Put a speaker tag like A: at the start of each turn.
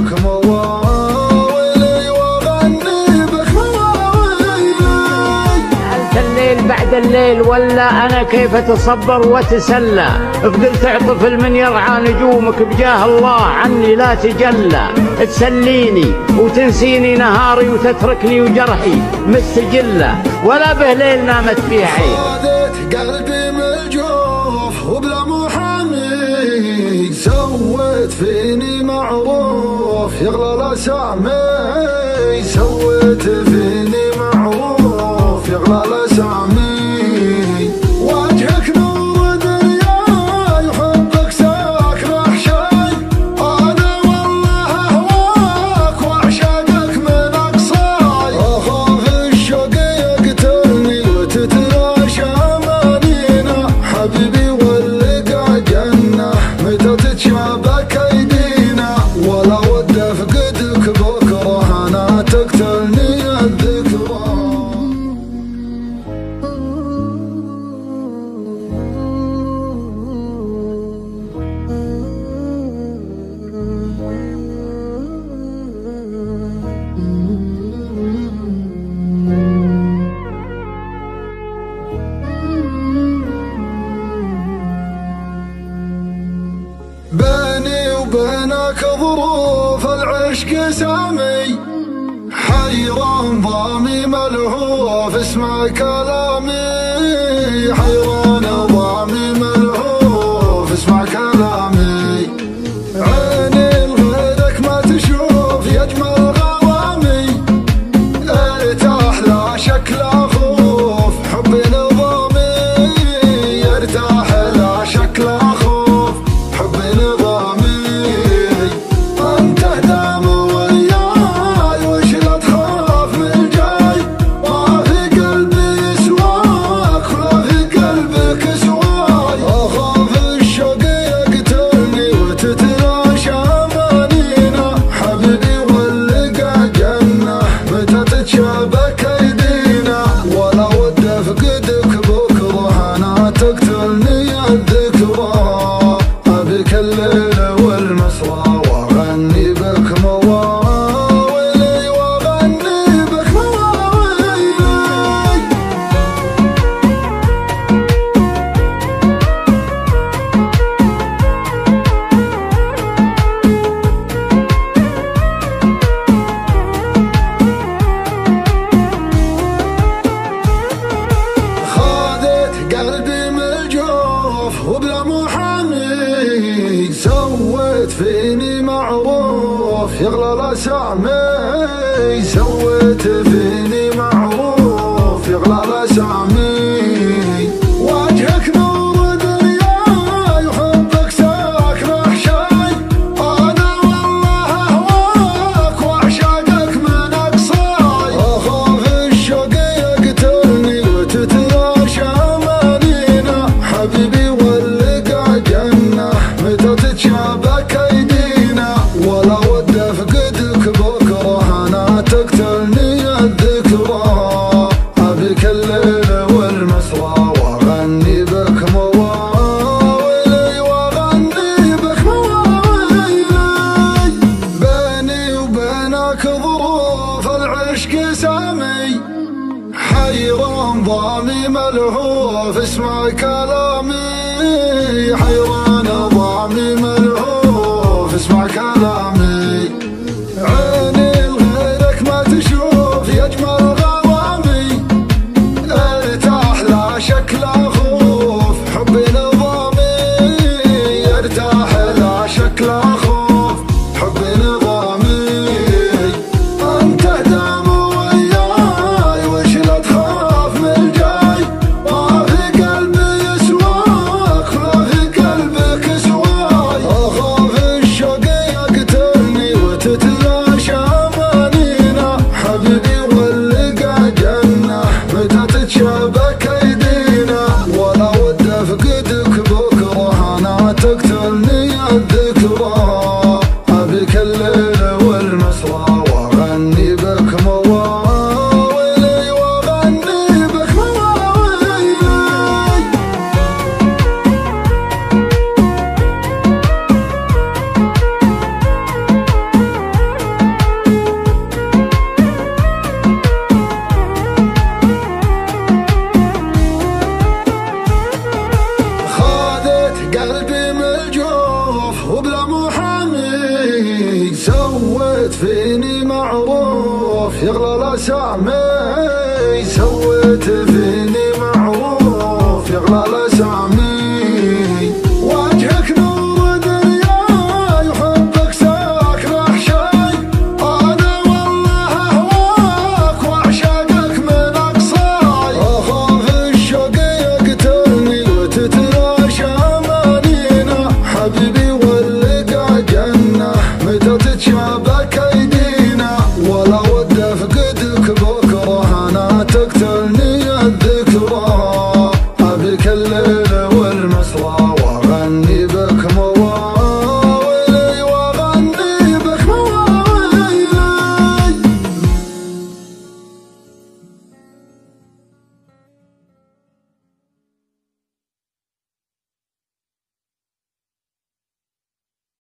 A: بك مواويلي واغني بك مواويلي.
B: انت الليل بعد الليل ولا انا كيف اتصبر واتسلى؟ فضلت اعطف من يرعى نجومك بجاه الله عني لا تجلى. تسليني وتنسيني نهاري وتتركني وجرحي مستجله ولا به ليل نامت فيه عين.
A: خذت قلبي من الجوف وبلا محامي، سويت فيني معروف يغلى لسامي، سويت فيني معروف يغلى لسامي. وجهك نور دنياي وحبك ساكن احشاي، انا والله اهواك واعشقك من اقصاي. اخاف الشوق يقتلني وتتلاشى امانينا، حبيبي واللقى جنه متى تتشابك ايدينا. ولا ود افقدك بكره انا تقتلني الذكرى. بيني وبينك ظروف العشق سامي، حيران ضامي ملهوف اسمع كلامي، حيران ضامي ملهوف اسمع كلامي. عيني لغيرك ما تشوف يجمل غرامي، ارتاح لا شك لا خوف حبي نظامي، ارتاح لا شك لا خوف حبي نظامي. انت دام وياي وش لا تخاف من الجاي، ما في قلبي سواك ولا في قلبك سواي. اخاف الشوق يقتلني وتتلاشى امانينا، حبيبي واللقى جنه متى تتشابك ايدينا. ولا ود افقدك بكره انا تقتلني الذكرى. ابيك الليل والمسرى واغني بك مواويلي واغني بك مواويلي. خذت قلبي من الجوف وبلا محامي، سويت فيني معروف يغلى لسامي، سويت فيني معروف يغلى لسامي. وجهك نور دنياي وحبك ساكن احشاي، انا والله اهواك واعشقك من اقصاي. اخاف الشوق يقتلني وتتلاشى امانينا، حبيبي واللقى جنه متى تتشابك ايدينا. ولا ود افقدك بكره انا تقتلني الذكرى. ابيك الليل والمسرى واغني بك مواويلي واغني بك مواويلي. بيني وبينك ظروف العشق سامي، حيران ضامي ملهوف اسمع كلامي، حيران ضامي ملهوف اسمع كلامي. عيني لغيرك ما تشوف يجمل غرامي، ارتاح لا شك لا خوف حبي نظامي، ارتاح لا شك لا خوف حبي نظامي. انت دام وياي وش لا تخاف من الجاي، ما في قلبي سواك ولا في قلبك سواي. اخاف الشوق محامي سويت فيني معروف يغلى لسامي، سويت فيني معروف يغلى لسامي.